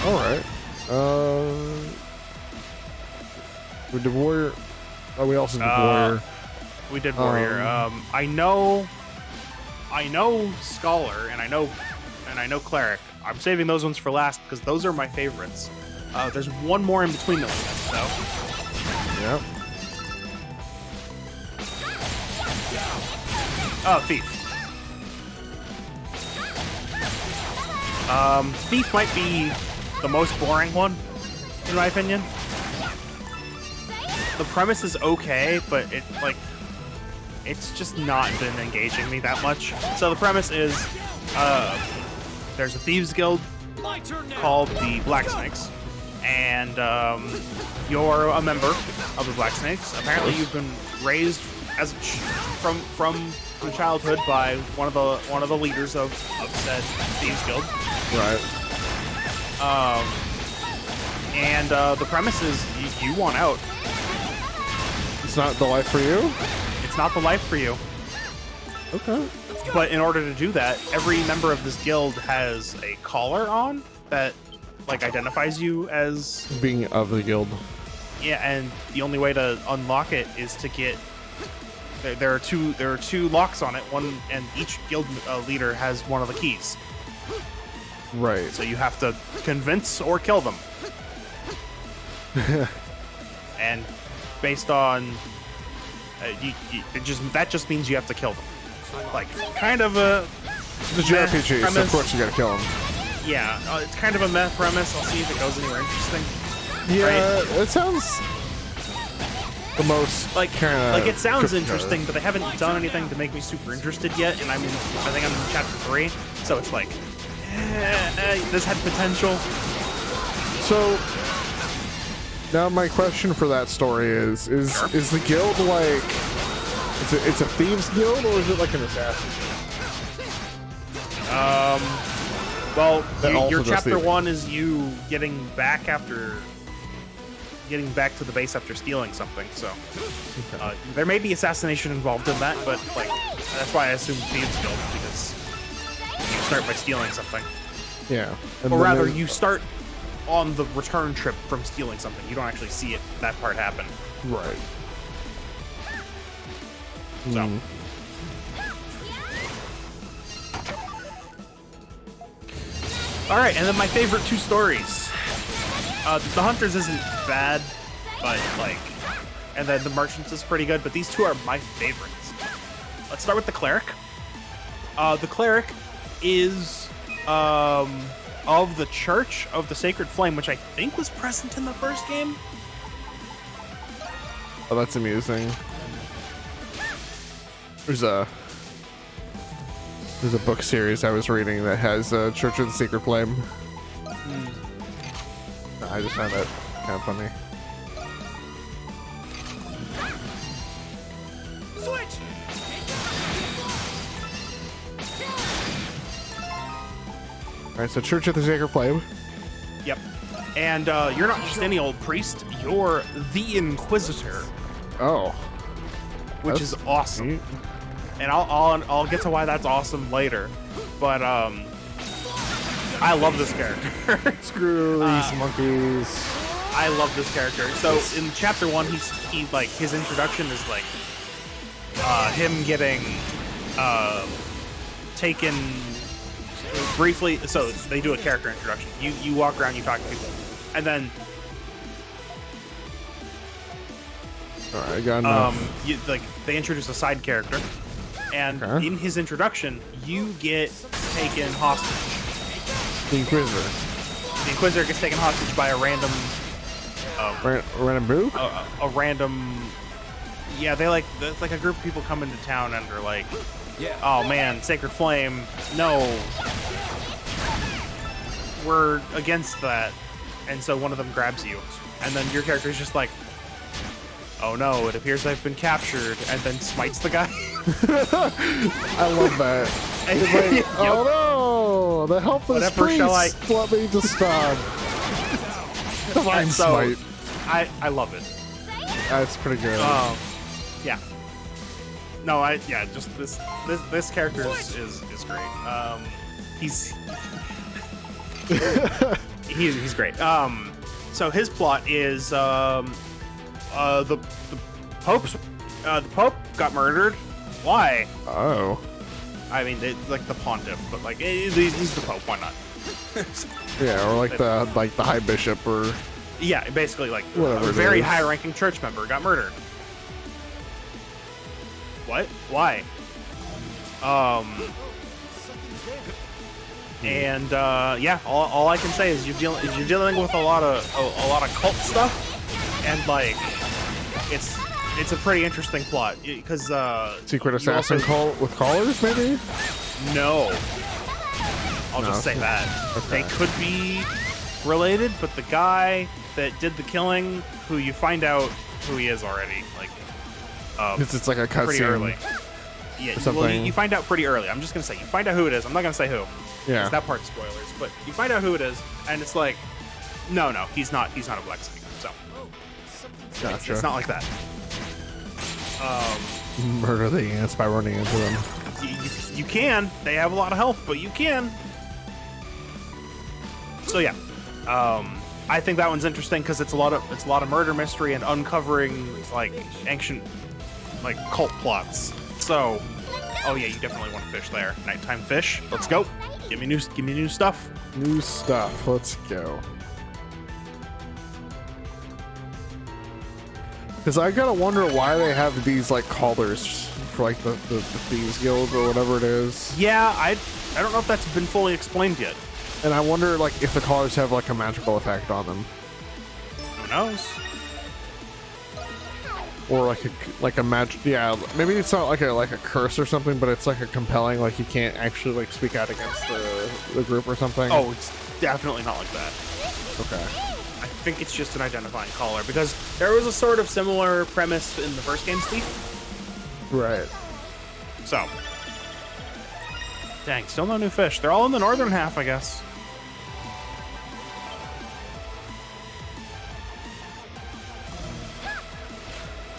All right. We did warrior. Oh, we also did warrior. We did warrior. I know scholar and I know cleric. I'm saving those ones for last because those are my favorites. There's one more in between those though. Yep. Oh, thief. Thief might be the most boring one, in my opinion. The premise is okay, but it's just not been engaging me that much. So the premise is, there's a thieves guild called the Blacksnakes, and you're a member of the Blacksnakes. Apparently, you've been raised as from childhood by one of the leaders of said thieves guild. Right. And the premise is you want out. It's not the life for you? It's not the life for you. Okay. But in order to do that, every member of this guild has a collar on that like identifies you as being of the guild. Yeah, and the only way to unlock it is to get there are two locks on it. One, and each guild leader has one of the keys. Right. So you have to convince or kill them. And based on that just means you have to kill them. Like kind of a the JRPG, so of course you gotta kill them. Yeah, it's kind of a meh premise. I'll see if it goes anywhere interesting. Yeah, right? It sounds the most like it sounds interesting, but they haven't done anything to make me super interested yet. And I think I'm in chapter 3, so it's like this had potential. So now my question for that story is the guild like it's a thieves guild, or is it like an assassin guild? Well, your chapter 1 is you getting back to the base after stealing something. So there may be assassination involved in that, but like that's why I assume thieves guild, because you start by stealing something. Yeah. Or rather, you start on the return trip from stealing something. You don't actually see that part happen. Right. So. All right, and then my favorite 2 stories. The Hunters isn't bad, but like, and then the Merchants is pretty good, but these 2 are my favorites. Let's start with the Cleric. The Cleric is of the Church of the Sacred Flame, which I think was present in the first game. Oh, that's amusing. There's a book series I was reading that has Church of the Sacred Flame. I just found that kind of funny. Switch. Alright, so Church of the Sacred Flame. Yep. And you're not just any old priest, you're the Inquisitor. Oh. Which is awesome. Neat. And I'll get to why that's awesome later. But I love this character. Screw these monkeys. I love this character. So in chapter 1, he like his introduction is like him getting taken briefly. So they do a character introduction. You walk around, you talk to people, and then all right, I got enough. They introduce a side character, and in his introduction, you get taken hostage. The Inquisitor. The Inquisitor gets taken hostage by a random random boo? A random. Yeah, it's like a group of people come into town and are like, oh man, Sacred Flame, no, we're against that. And so one of them grabs you, and then your character is just like, oh no, it appears I've been captured, and then smites the guy. I love that. It's like, oh no, the helpless priest want me to stop. Divine smite. I love it. That's pretty good. Yeah. No, just this character is great. He's great. So his plot is the Pope got murdered. Why? Oh. I mean, it's like the pontiff, but like he's the Pope. Why not? Yeah, or like the high bishop, or yeah, basically like whatever. A very high-ranking church member got murdered. What? Why? And yeah, all I can say is you're dealing with a lot of cult stuff, and like it's a pretty interesting plot because secret assassin cult with collars, maybe. No, I'll just say that they could be related, but the guy that did the killing, who you find out who he is already, like it's like a cutscene. Pretty early. Yeah, well, you find out pretty early. I'm just gonna say you find out who it is. I'm not gonna say who. Yeah. That part's spoilers, but you find out who it is, and it's like, no, he's not a Black Snake. So gotcha. It's not like that. Murder the ants by running into them. You can. They have a lot of health, but you can. So yeah, I think that one's interesting because it's a lot of murder mystery and uncovering like ancient like cult plots. So, oh yeah, you definitely want to fish there. Nighttime fish. Let's go. Give me new stuff. New stuff. Let's go. Because I gotta wonder why they have these like collars for like the Thieves Guild or whatever it is. Yeah, I don't know if that's been fully explained yet. And I wonder like if the collars have like a magical effect on them. Who knows? Or like a magic, yeah. Maybe it's not like a curse or something, but it's like a compelling, like you can't actually like speak out against the group or something. Oh, it's definitely not like that. Okay. I think it's just an identifying collar because there was a sort of similar premise in the first game's Thief. Right. So, dang, still no new fish. They're all in the northern half, I guess.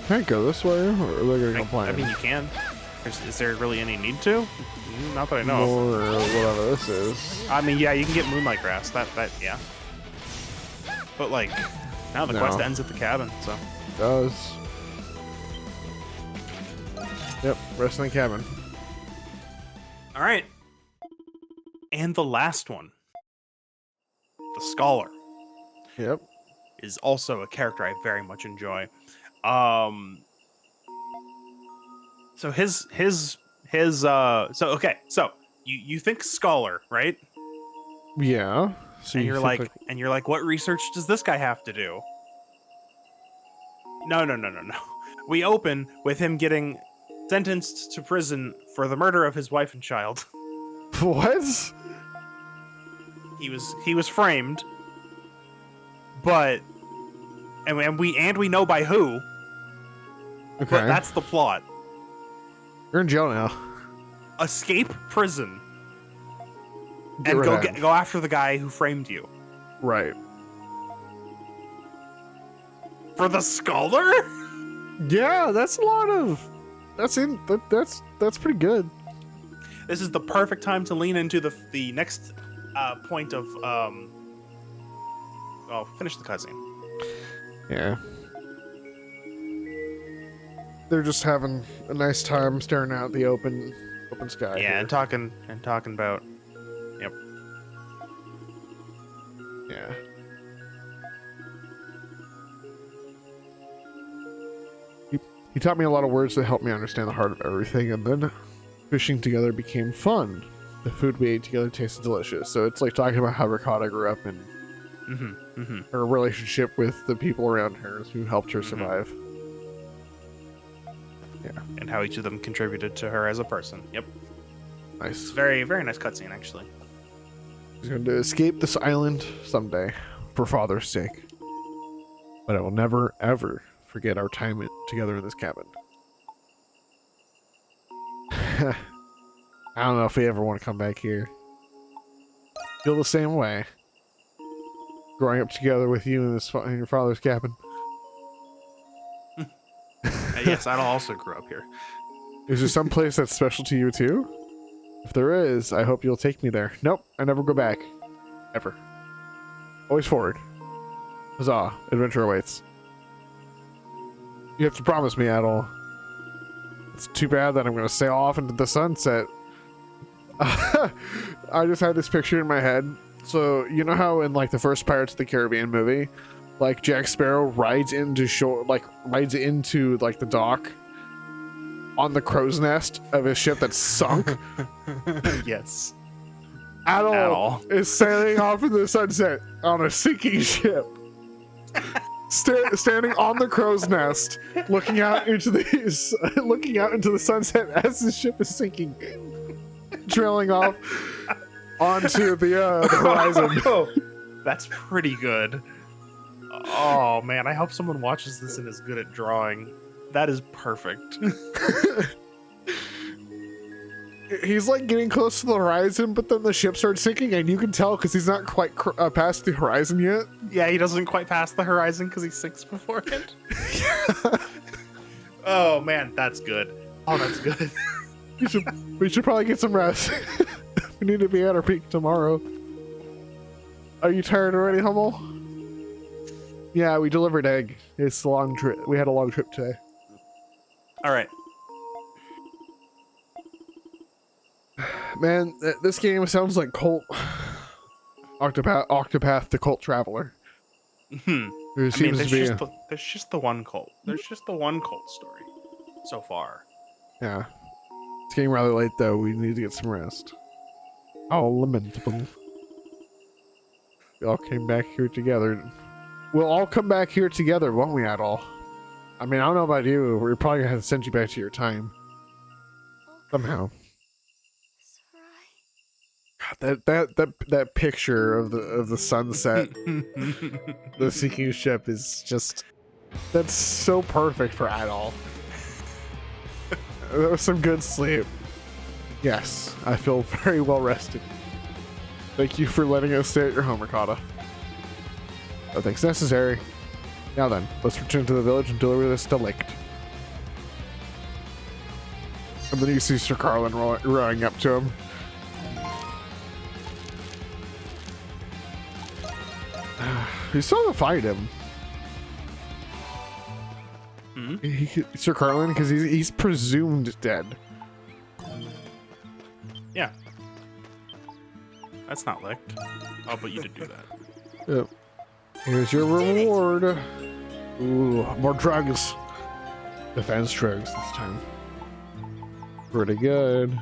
Can I go this way, or are they gonna complain? I mean, you can. Is there really any need to? Not that I know or whatever this is. I mean, yeah, you can get moonlight grass. That yeah. But like, now the quest ends at the cabin, so. It does. Yep, rest in the cabin. All right. And the last one, the Scholar. Yep. Is also a character I very much enjoy. So so you think Scholar, right? Yeah. So and you're like, what research does this guy have to do? No. We open with him getting sentenced to prison for the murder of his wife and child. What? He was framed, but and we know by who. Okay. But that's the plot. You're in jail now. Escape prison. Get and go after the guy who framed you. Right. For the Scholar? Yeah, that's a lot of. That's pretty good. This is the perfect time to lean into the next point of finish the cutscene. Yeah. They're just having a nice time staring out the open sky. Yeah, here. and talking about. Yep. Yeah. He taught me a lot of words that helped me understand the heart of everything, and then fishing together became fun. The food we ate together tasted delicious. So it's like talking about how Ricotta grew up and her relationship with the people around her who helped her survive. Yeah. And how each of them contributed to her as a person. Yep. Nice. It's very, very nice cutscene, actually. He's going to escape this island someday for Father's sake. But I will never, ever forget our time together in this cabin. I don't know if we ever want to come back here. Feel the same way. Growing up together with you in your father's cabin. Yes, I also grew up here. Is there some place that's special to you too? If there is, I hope you'll take me there. Nope, I never go back. Ever. Always forward. Huzzah. Adventure awaits. You have to promise me, Adol. It's too bad that I'm going to sail off into the sunset. I just had this picture in my head. So, you know how in like the first Pirates of the Caribbean movie, like Jack Sparrow rides into shore, like rides into like the dock on the crow's nest of his ship that's sunk? Yes. Adol is sailing off into the sunset on a sinking ship. Standing on the crow's nest, looking out into the sunset as the ship is sinking, trailing off onto the horizon. That's pretty good. Oh man, I hope someone watches this and is good at drawing. That is perfect. He's like getting close to the horizon, but then the ship starts sinking, and you can tell because he's not quite past the horizon yet. Yeah, he doesn't quite pass the horizon because he sinks beforehand. Oh man, that's good. Oh, that's good. We should probably get some rest. We need to be at our peak tomorrow. Are you tired already, Hummel? Yeah, we delivered egg. It's a long trip. We had a long trip today. All right. Man, this game sounds like Colt. Octopath the Colt Traveler. There seems to be. There's just the one Colt. There's just the one Colt story so far. Yeah. It's getting rather late, though. We need to get some rest. Oh, lamentable. We all came back here together. We'll all come back here together, won't we, Adol? I mean, I don't know about you. We're probably going to have to send you back to your time. Somehow. God, that picture of the sunset, the sinking ship is just... That's so perfect for Adol. That was some good sleep. Yes, I feel very well rested. Thank you for letting us stay at your home, Ricotta. No thanks necessary. Now then, let's return to the village and deliver this delict. And then you see Sir Carlin rowing up to him. You still have to fight him. Sir Carlin, because he's presumed dead. Yeah. That's not licked. Oh, but you did do that. Yep. Here's your reward. Ooh, more drugs. Defense drugs this time. Pretty good.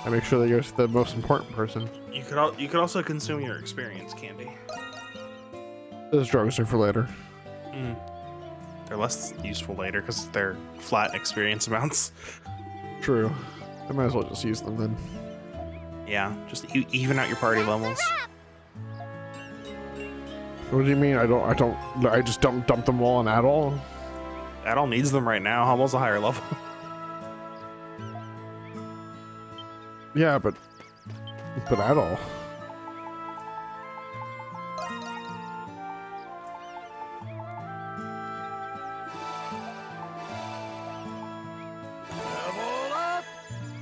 I make sure they go to the most important person. You could also consume your experience candy. Those drugs are for later. They're less useful later because they're flat experience amounts. True. I might as well just use them then. Yeah, just even out your party levels. What do you mean? I just don't dump them all on Adol? Adol needs them right now. Hummel's a higher level. Yeah, but Adol.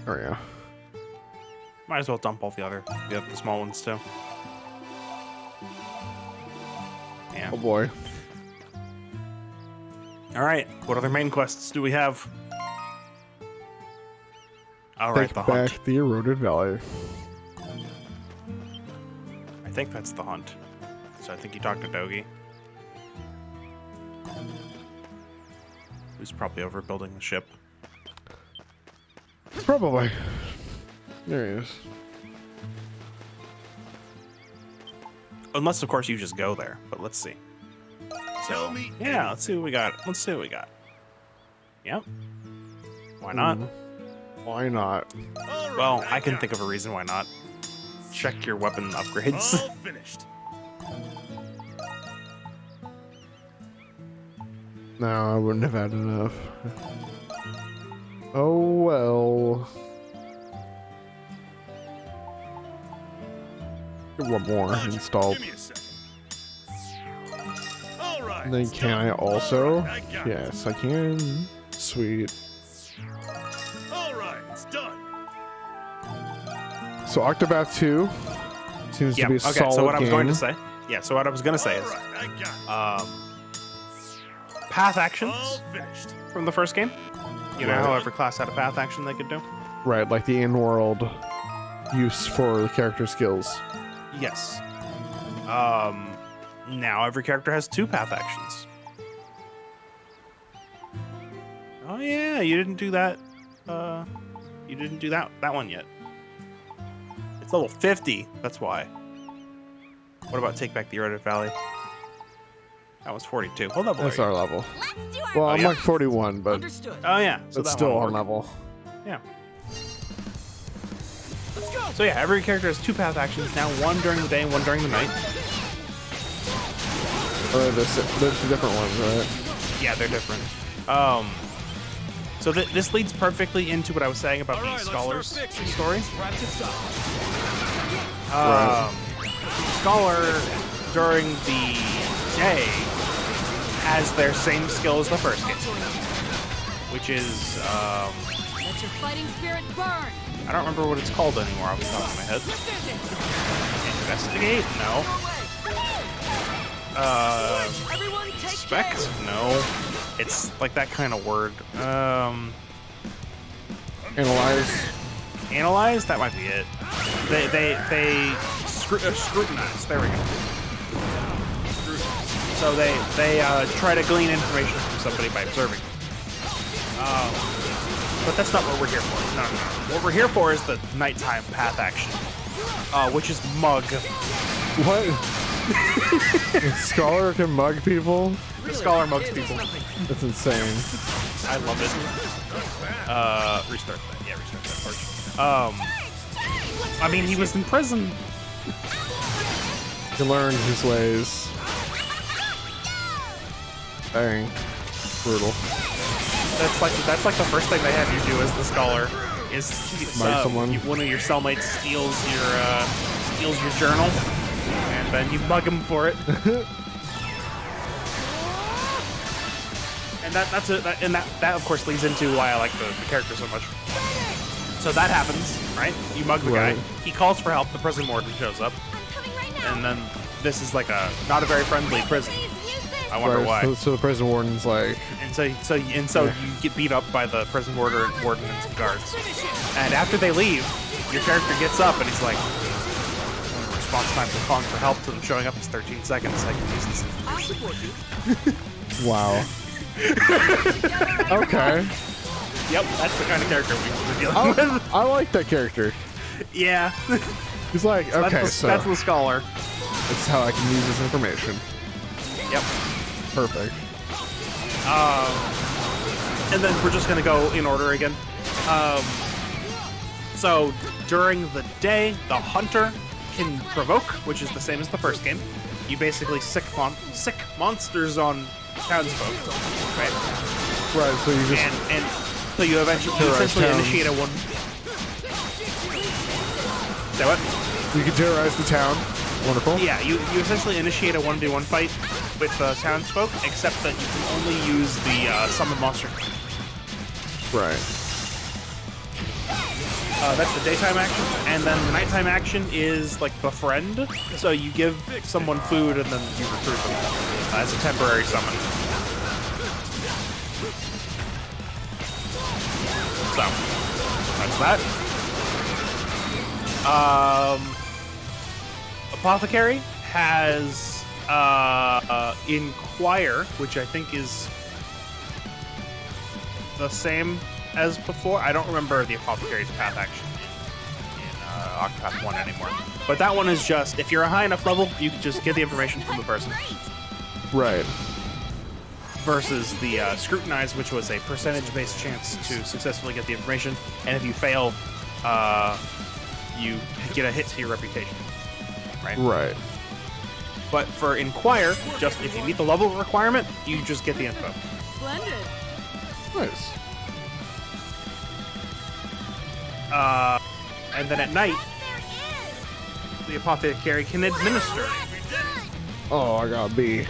Oh yeah. Might as well dump all the small ones too. Yeah. Oh boy. All right. What other main quests do we have? All right, the hunt. Take back the eroded valley. I think that's the hunt. So I think you talked to Dogi. Who's probably over building the ship. Probably. There he is. Unless, of course, you just go there. But let's see. So, yeah, let's see what we got. Yep. Why not? Why not? Well, I can think of a reason why not. Check your weapon upgrades. All finished. No, I wouldn't have had enough. Oh well. Get one more installed. Give me a second. All right. And then can I also? All right, I got it. Yes, I can. Sweet. All right, it's done. So Octopath 2 seems to be a solid so what I was going to game. say, so what I was going to say is, path actions from the first game. You know Right. how every class had a path action they could do? Right, like the in-world use for the character skills. Yes. Now every character has 2 path actions. Oh yeah, you didn't do that. You didn't do that one yet. It's level 50. That's why. What about Take Back the Eroded Valley? That was 42. What level That's are you? our level. Let's do our Well, I'm yeah. like 41, but Understood. Oh yeah, so it's that still one on worked. level. Yeah. Let's go. So yeah, every character has 2 path actions now. One during the day and one during the night. Oh, they're the different ones, right? Yeah, they're different. So this leads perfectly into what I was saying about the scholars story. Wrap this up. Scholar during the day has their same skill as the first game, which is Let your fighting spirit burn. I don't remember what it's called anymore off the top of my head. Investigate? No. Everyone take Inspect? care. No. It's like that kind of word. Analyze. Analyze? That might be it. They scrutinize. There we go. So they try to glean information from somebody by observing. But that's not what we're here for. No. What we're here for is the nighttime path action, which is mug. What? The scholar can mug people? The scholar mugs people. That's insane. I love it. Restart that. Yeah, restart that part. I mean, he was in prison. He learned his ways. Dang. Brutal. That's like the first thing they have you do as the scholar is Mug someone. one of your cellmates steals your journal, and then you mug him for it. And that of course leads into why I like the character so much. So that happens, right? You mug the Right. guy. He calls for help. The prison warden shows up, and then this is like not a very friendly prison. I wonder Right, why. So the prison warden's like, And so you get beat up by the prison warden and some guards. And after they leave, your character gets up and he's like, response time for calling for help to them showing up is 13 seconds. I can use this information. wow. Okay. Yep, that's the kind of character we're dealing with. I like that character. Yeah. He's like, okay, that's so that's the scholar. that's how I can use this information. Yep. Perfect. And then we're just gonna go in order again. So during the day, the hunter can provoke, which is the same as the first game. You basically sick monsters on townsfolk, right? Right, so you just And so you eventually Terrorize essentially towns. initiate a one. Say what? you can terrorize the town. Wonderful. Yeah, you essentially initiate a 1v1 fight with townsfolk, except that you can only use the summon monster. Right. That's the daytime action, and then the nighttime action is like befriend. So you give someone food and then you recruit them as a temporary summon. So that's that. Apothecary has Inquire, which I think is the same as before. I don't remember the Apothecary's path action in Octopath 1 anymore. But that one is just, if you're a high enough level, you can just get the information from the person. Right. Versus the Scrutinize, which was a percentage-based chance to successfully get the information. And if you fail, you get a hit to your reputation. Right? Right. But for Inquire, just if you meet the level requirement, you just get the info. Splendid. Nice. And then at night, the Apothecary can administer Oh, I got B.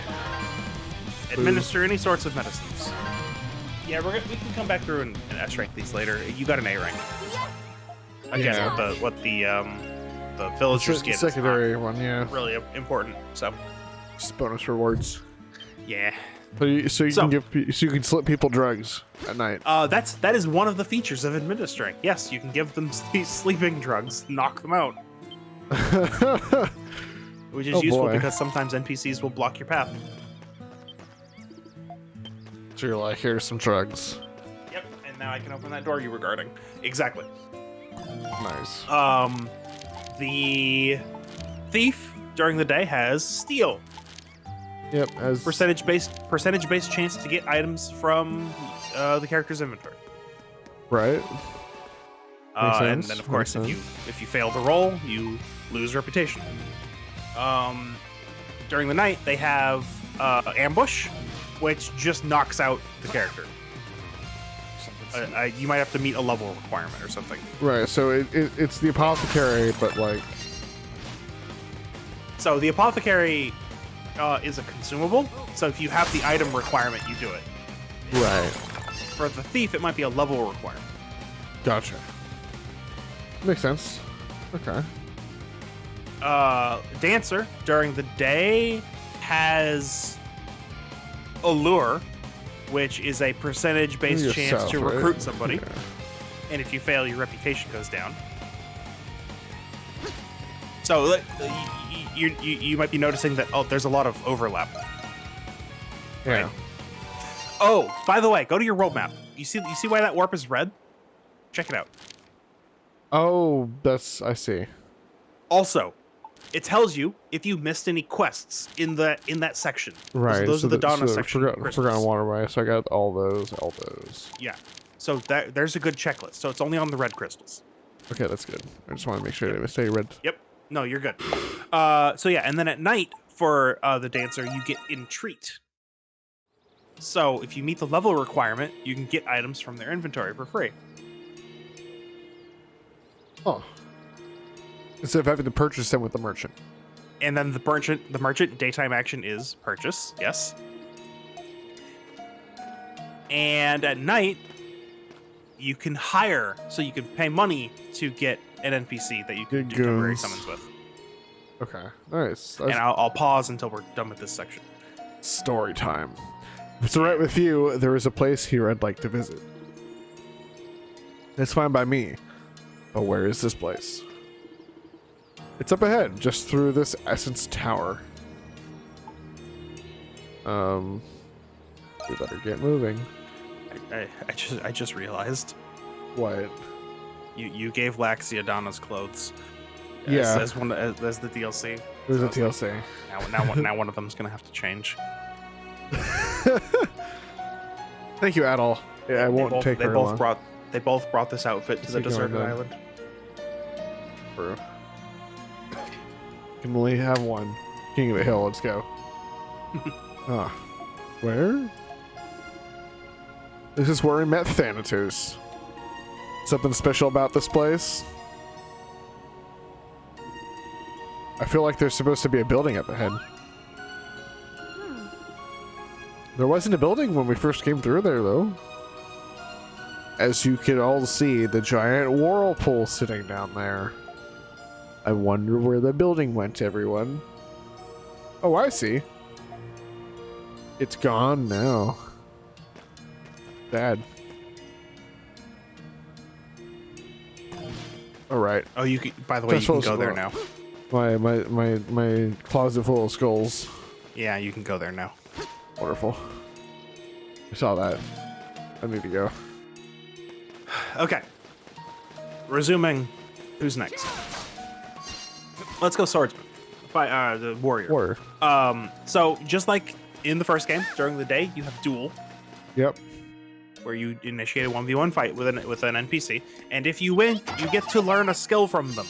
any sorts of medicines. Yeah, we can come back through and S rank these later. You got an A rank. Again, Yeah. what the villagers get is not secondary one, yeah. really important. So Just bonus rewards. yeah. So you So- you can slip people drugs at night. That is one of the features of administering. Yes, you can give them sleeping drugs, knock them out, which is Oh, useful boy. because sometimes NPCs will block your path. So you're like, here's some drugs. Yep, and now I can open that door you were guarding. Exactly. Nice. The thief during the day has steal. Yep. As Percentage based chance to get items from the character's inventory. right. Makes And sense, then of course makes if you fail the roll, you lose reputation. During the night they have ambush, which just knocks out the character. You might have to meet a level requirement or something. Right. So it's the apothecary, but like So the apothecary is a consumable. So if you have the item requirement, you do it. right. For the thief, it might be a level requirement. Gotcha. Makes sense. Okay. Dancer during the day has allure, which is a percentage-based chance Yourself, to right? recruit somebody. Yeah. And if you fail, your reputation goes down. So you might be noticing that there's a lot of overlap. Yeah. Right. Oh, by the way, go to your world map. You see why that warp is red? Check it out. Oh, I see. Also, it tells you if you missed any quests in that section. Right. Those so are the Donna so section. Forgotten crystals. Waterway. So I got all those. Yeah. So there's a good checklist. So it's only on the red crystals. Okay, that's good. I just want to make sure they stay red. Yep. No, you're good. So yeah, and then at night for the dancer, you get entreat. So if you meet the level requirement, you can get items from their inventory for free. Oh. Instead of having to purchase them with the merchant. And then the merchant daytime action is purchase, yes. And at night, you can hire, so you can pay money to get an NPC that you can do temporary Goons. summons with. Okay, nice. And I'll pause until we're done with this section. Story time. If it's alright with you, there is a place here I'd like to visit. It's fine by me. But where is this place? It's up ahead, just through this Essence Tower. We better get moving. I just realized What? you gave Laxia Donna's clothes. Yeah. as the DLC. There's a So it's TLC. Now one of them's gonna have to change. Thank you, Adol. Yeah, I won't take They very both long. brought this outfit to the Keep going, deserted then. island. Bro. Can only have one. King of the Hill, let's go. Ah. Where? This is where we met Thanatos. Something special about this place? I feel like there's supposed to be a building up ahead. There wasn't a building when we first came through there, though. As you can all see, the giant whirlpool sitting down there. I wonder where the building went, everyone. Oh, I see. It's gone now. Sad. All right. Oh, you can, by the way, you Just can supposed go to there look. now. My closet full of skulls. Yeah, you can go there now. Wonderful. I saw that. I need to go. Okay. Resuming, who's next? Let's go swordsman. By the warrior. Warrior. So just like in the first game, during the day you have duel, Yep. where you initiate a 1v1 fight with an NPC, and if you win, you get to learn a skill from them.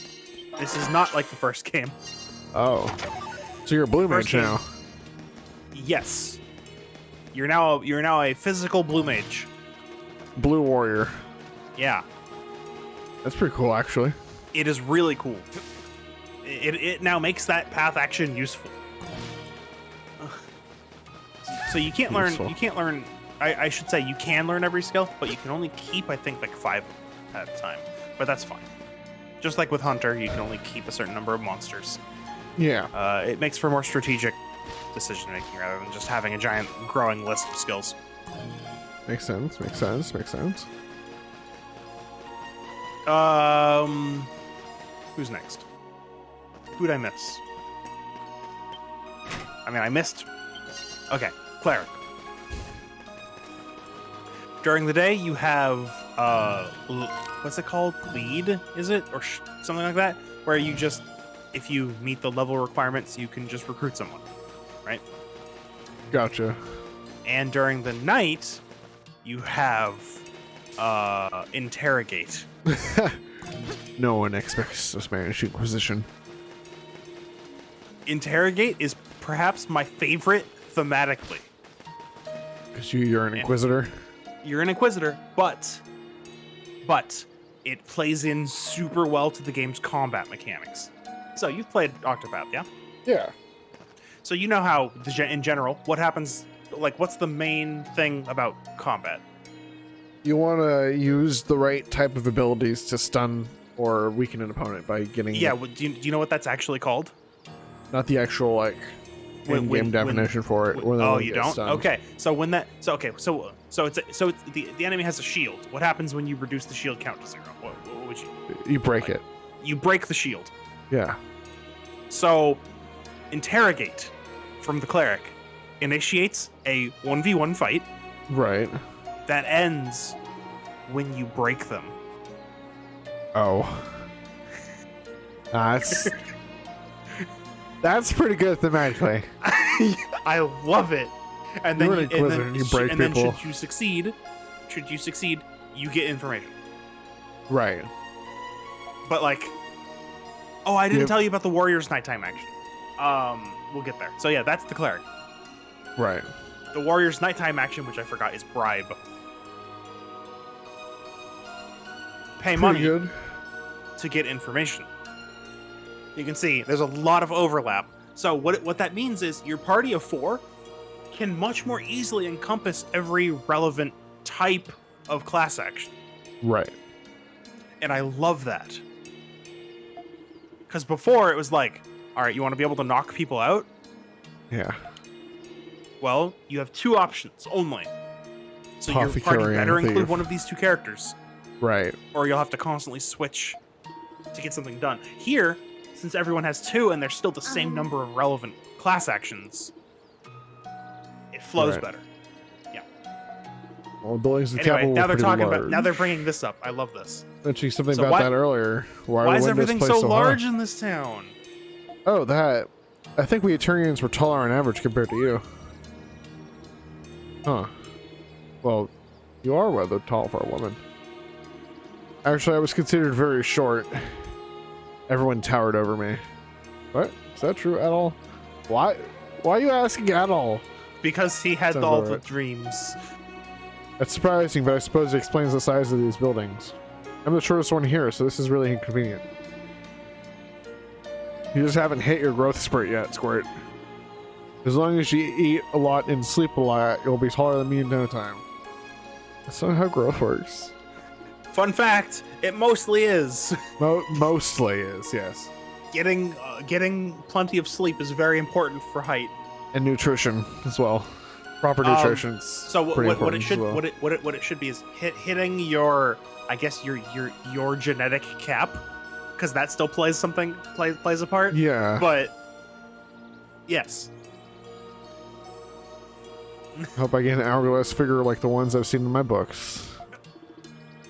This is not like the first game. Oh. So you're a blue First mage game. now. Yes. You're now a physical blue mage. Blue warrior. Yeah. That's pretty cool, actually. It is really cool. It now makes that path action useful. So you can't learn. I should say you can learn every skill, but you can only keep, I think, like 5 at a time. But that's fine. just like with Hunter, you can only keep a certain number of monsters. Yeah. It makes for more strategic decision making rather than just having a giant growing list of skills. Makes sense. Makes sense. Makes sense. Who's next? Who'd I miss? I mean, I missed. Okay, cleric. During the day, you have what's it called? Lead, is it, or something like that? Where you just, if you meet the level requirements, you can just recruit someone, right? Gotcha. And during the night, you have interrogate. No one expects a Spanish Inquisition. Interrogate is perhaps my favorite thematically. Because you're an Inquisitor. You're an Inquisitor, but it plays in super well to the game's combat mechanics. So you've played Octopath, yeah? Yeah. So you know how, in general, what happens, like what's the main thing about combat? You want to use the right type of abilities to stun or weaken an opponent by getting... Yeah, do you know what that's actually called? Not the actual, like, in-game definition for it. Oh, you don't? Stunned. Okay, so when that... So the enemy has a shield. What happens when you reduce the shield count to 0? What would you... You break it. You break the shield. Yeah. So, interrogate from the cleric initiates a 1v1 fight. Right. That ends when you break them. Oh. That's pretty good thematically. I love it. And then, you break people. Then should you succeed, you get information. Right. But like, oh, I didn't tell you about the Warrior's nighttime action. We'll get there. So yeah, that's the cleric. Right. The Warrior's nighttime action, which I forgot, is bribe. Pay money to get information. You can see there's a lot of overlap. So what that means is your party of 4 can much more easily encompass every relevant type of class action. Right. And I love that. Because before it was like, all right, you want to be able to knock people out? Yeah. Well, you have 2 options only. So your party better include one of these 2 characters. Right. Or you'll have to constantly switch to get something done. Here, since everyone has 2 and there's still the same number of relevant class actions, it flows better. Yeah. Well, buildings and anyway, capital now they're talking large. about. Now they're bringing this up. I love this. Mentioning something about that earlier. Why is everything so large in this town? Oh, that. I think we Eternians were taller on average compared to you. Huh. Well, you are rather tall for a woman. Actually, I was considered very short. Everyone towered over me. What? Is that true at all? Why? Why are you asking at all? Because he had all the dreams. That's surprising, but I suppose it explains the size of these buildings. I'm the shortest one here, so this is really inconvenient. You just haven't hit your growth spurt yet, Squirt. As long as you eat a lot and sleep a lot, you'll be taller than me in no time. That's not how growth works. Fun fact, it mostly is. Mostly is, yes. Getting plenty of sleep is very important for height. And nutrition as well. Proper nutrition. So what it should be is hitting your, I guess your genetic cap, because that still plays a part. Yeah. But yes. Hope I get an hourglass figure like the ones I've seen in my books.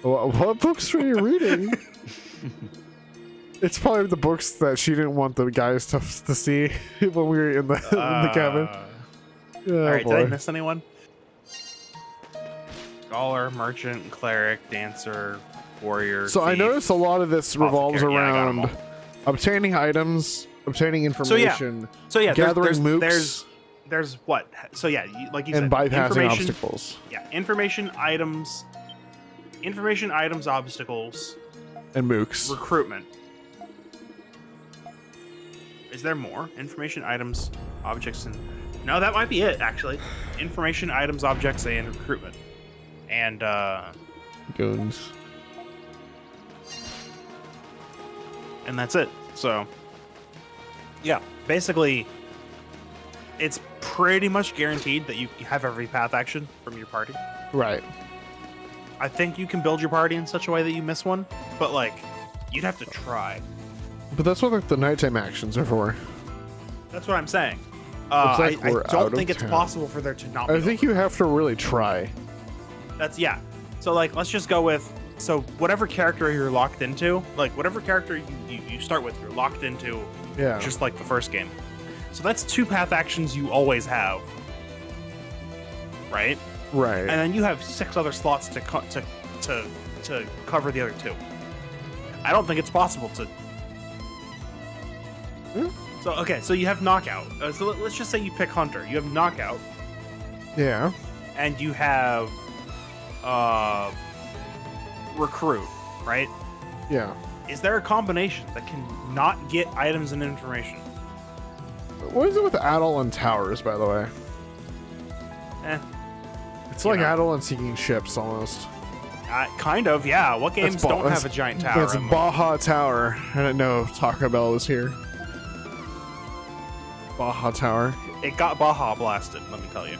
What books are you reading? It's probably the books that she didn't want the guys to see when we were in the cabin. Oh, all right, boy. did I miss anyone? Scholar, merchant, cleric, dancer, warrior. So thief, I noticed a lot of this revolves around obtaining items, obtaining information, gathering mooks. There's what? So yeah, like you said, and bypassing obstacles. Yeah, information, items, obstacles, and mooks. Recruitment. Is there more? Information, items, objects, and... No, that might be it, actually. Information, items, objects, and recruitment. And, Goons. and that's it. So, yeah, basically, it's pretty much guaranteed that you have every path action from your party. Right. I think you can build your party in such a way that you miss one, but like, you'd have to try. But that's what like the nighttime actions are for. That's what I'm saying. Looks like I we're out don't of think it's town. possible for there to not be. I think you have to really try. That's yeah. So like, let's just go with whatever character you're locked into, like whatever character you start with, you're locked into. Yeah. Just like the first game. So that's 2 path actions you always have, right? Right. And then you have 6 other slots to cover the other 2. I don't think it's possible to. So okay, so you have knockout. So let's just say you pick Hunter. You have knockout, Yeah. and you have recruit, right? Yeah. Is there a combination that can not get items and information? What is it with Adel and towers, by the way? Eh, It's You like know. Adel and Seeking Ships almost. kind of. Yeah. What games don't have a giant tower? That's in them? Baja Tower. I didn't know Taco Bell was here. Baja Tower. It got Baja blasted. Let me tell you.